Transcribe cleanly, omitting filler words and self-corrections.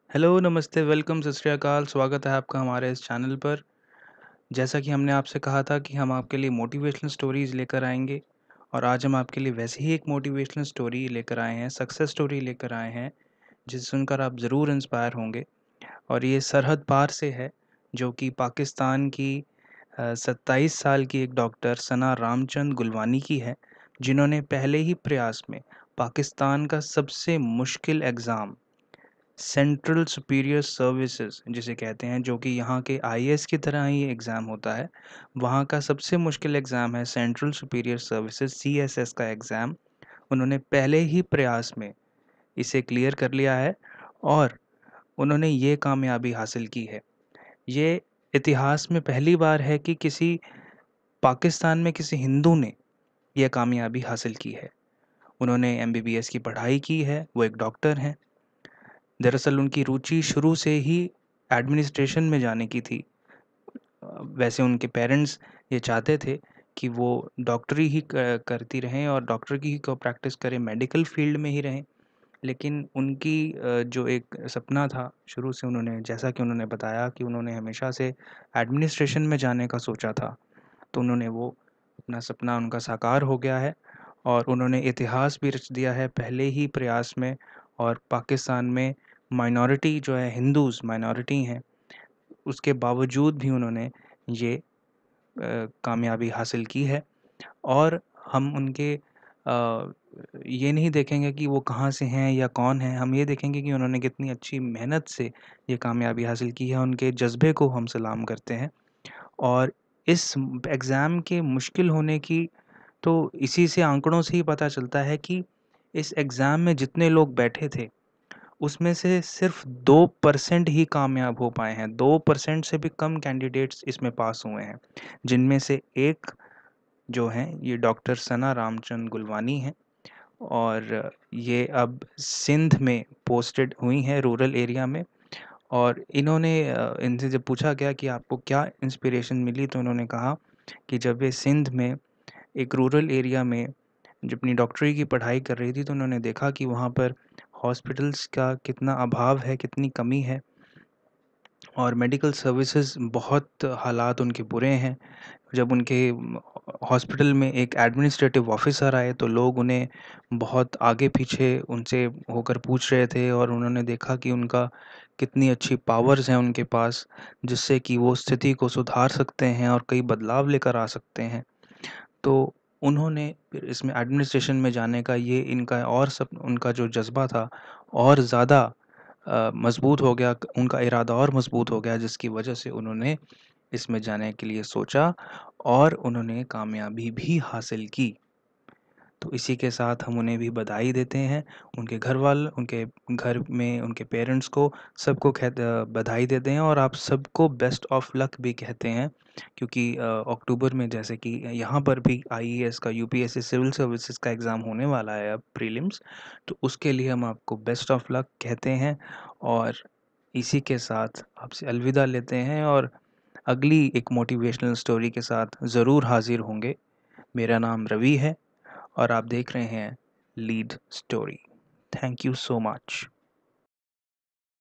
Hello, नमस्ते, welcome, सत श्री अकाल, स्वागत है आपका हमारे इस चैनल पर। जैसा कि हमने आपसे कहा था कि हम आपके लिए मोटिवेशनल स्टोरीज़ लेकर आएँगे और आज हम आपके लिए वैसे ही एक मोटिवेशनल स्टोरी लेकर आए हैं, सक्सेस स्टोरी लेकर आए हैं, जिसे सुनकर आप ज़रूर इंस्पायर होंगे। और ये सरहद पार से है, जो कि पाकिस्तान की 27 साल की एक डॉक्टर सना रामचंद गुलवानी की है, जिन्होंने पहले ही प्रयास में पाकिस्तान का सबसे मुश्किल एग्ज़ाम सेंट्रल सुपीरियर सर्विसेज जिसे कहते हैं, जो कि यहाँ के आईएएस की तरह ही एग्ज़ाम होता है। वहाँ का सबसे मुश्किल एग्ज़ाम है सेंट्रल सुपीरियर सर्विसेज सीएसएस का एग्ज़ाम। उन्होंने पहले ही प्रयास में इसे क्लियर कर लिया है और उन्होंने ये कामयाबी हासिल की है। ये इतिहास में पहली बार है कि किसी पाकिस्तान में किसी हिंदू ने यह कामयाबी हासिल की है। उन्होंने एमबीबीएस की पढ़ाई की है, वो एक डॉक्टर हैं। दरअसल उनकी रुचि शुरू से ही एडमिनिस्ट्रेशन में जाने की थी। वैसे उनके पेरेंट्स ये चाहते थे कि वो डॉक्टरी ही करती रहें और डॉक्टर की ही को प्रैक्टिस करें, मेडिकल फील्ड में ही रहें। लेकिन उनकी जो एक सपना था शुरू से, उन्होंने जैसा कि उन्होंने बताया कि उन्होंने हमेशा से एडमिनिस्ट्रेशन में जाने का सोचा था। तो उन्होंने वो अपना सपना उनका साकार हो गया है और उन्होंने इतिहास भी रच दिया है पहले ही प्रयास में। और पाकिस्तान में माइनॉरिटी जो है, हिंदूज़ माइनॉरिटी हैं, उसके बावजूद भी उन्होंने ये कामयाबी हासिल की है। और हम उनके ये नहीं देखेंगे कि वो कहाँ से हैं या कौन हैं, हम ये देखेंगे कि उन्होंने कितनी अच्छी मेहनत से ये कामयाबी हासिल की है। उनके जज़्बे को हम सलाम करते हैं। और इस एग्ज़ाम के मुश्किल होने की तो इसी से आंकड़ों से ही पता चलता है कि इस एग्ज़ाम में जितने लोग बैठे थे, उसमें से सिर्फ़ 2% ही कामयाब हो पाए हैं। 2% से भी कम कैंडिडेट्स इसमें पास हुए हैं, जिनमें से एक जो हैं, ये डॉक्टर सना रामचंद गुलवानी हैं। और ये अब सिंध में पोस्टेड हुई हैं, रूरल एरिया में। और इन्होंने इनसे जब पूछा गया कि आपको क्या इंस्पिरेशन मिली, तो उन्होंने कहा कि जब वे सिंध में एक रूरल एरिया में जब अपनी डॉक्टरी की पढ़ाई कर रही थी, तो उन्होंने देखा कि वहाँ पर हॉस्पिटल्स का कितना अभाव है, कितनी कमी है और मेडिकल सर्विसेज बहुत हालात उनके बुरे हैं। जब उनके हॉस्पिटल में एक एडमिनिस्ट्रेटिव ऑफिसर आए, तो लोग उन्हें बहुत आगे पीछे उनसे होकर पूछ रहे थे और उन्होंने देखा कि उनका कितनी अच्छी पावर्स हैं उनके पास, जिससे कि वो स्थिति को सुधार सकते हैं और कई बदलाव लेकर आ सकते हैं। तो उन्होंने फिर इसमें एडमिनिस्ट्रेशन में जाने का ये इनका और सब उनका जो जज़्बा था और ज़्यादा मज़बूत हो गया, उनका इरादा और मज़बूत हो गया, जिसकी वजह से उन्होंने इसमें जाने के लिए सोचा और उन्होंने कामयाबी भी हासिल की। तो इसी के साथ हम उन्हें भी बधाई देते हैं, उनके उनके घर में उनके पेरेंट्स को, सबको बधाई देते हैं और आप सबको बेस्ट ऑफ लक भी कहते हैं। क्योंकि अक्टूबर में जैसे कि यहाँ पर भी आईएएस का, यूपीएससी सिविल सर्विसेज का एग्ज़ाम होने वाला है अब प्रीलिम्स, तो उसके लिए हम आपको बेस्ट ऑफ लक कहते हैं। और इसी के साथ आपसे अलविदा लेते हैं और अगली एक मोटिवेशनल स्टोरी के साथ ज़रूर हाज़िर होंगे। मेरा नाम रवि है और आप देख रहे हैं lead story. Thank you so much.